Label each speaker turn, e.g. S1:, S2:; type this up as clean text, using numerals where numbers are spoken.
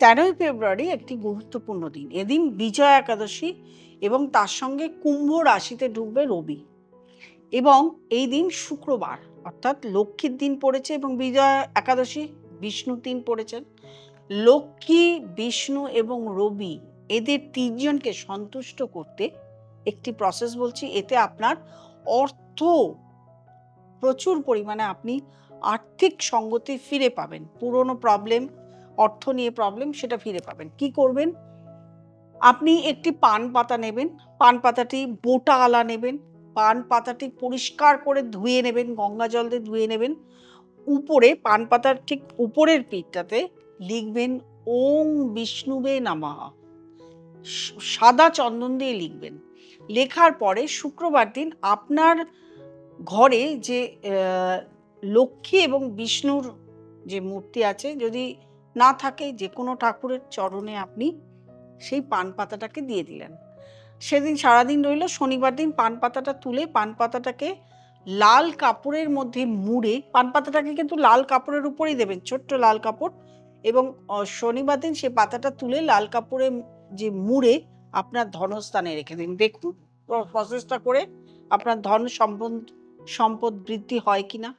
S1: 13ই ফেব্রুয়ারি একটি গুরুত্বপূর্ণ দিন। এদিন বিজয়া একাদশী এবং তার সঙ্গে কুম্ভ রাশিতে ঢুকবে রবি। এবং এই দিন শুক্রবার অর্থাৎ লক্ষ্মীর দিন পড়েছে এবং বিজয়া একাদশী বিষ্ণুর দিন পড়েছেন। লক্ষ্মী, বিষ্ণু এবং রবি এদের তিনজনকে সন্তুষ্ট করতে একটি প্রসেস বলছি। এতে আপনার অর্থ প্রচুর পরিমাণে আপনি আর্থিক সঙ্গতি ফিরে পাবেন। পুরনো প্রবলেম, অর্থ নিয়ে প্রবলেম, সেটা ফিরে পাবেন। কি করবেন? আপনি একটি পান পাতা নেবেন। পান পাতাটি বোঁটাওয়ালা নেবেন। পান পাতাটি পরিষ্কার করে ধুয়ে নেবেন, গঙ্গা জল দিয়ে ধুয়ে নেবেন। উপরে পান পাতার ঠিক উপরের পিঠটাতে লিখবেন ওং বিষ্ণুবে নমঃ। সাদা চন্দন দিয়ে লিখবেন। লেখার পরে শুক্রবার দিন আপনার ঘরে যে লক্ষ্মী এবং বিষ্ণুর যে মূর্তি আছে, যদি না থাকে যে কোনো ঠাকুরের চরণে আপনি সেই পান পাতাটাকে দিয়ে দিলেন। সেদিন সারাদিন রইল। শনিবার দিন পান পাতাটা তুলে পান পাতাটাকে লাল কাপড়ের মধ্যে মুড়ে, পান পাতাটাকে কিন্তু লাল কাপড়ের উপরেই দেবেন, ছোট্ট লাল কাপড়। এবং শনিবার দিন সে পাতাটা তুলে লাল কাপড়ে যে মুড়ে আপনার ধনস্থানে রেখে দিন। দেখুন প্রসেসটা করে আপনার ধন সম্পদ বৃদ্ধি হয় কিনা।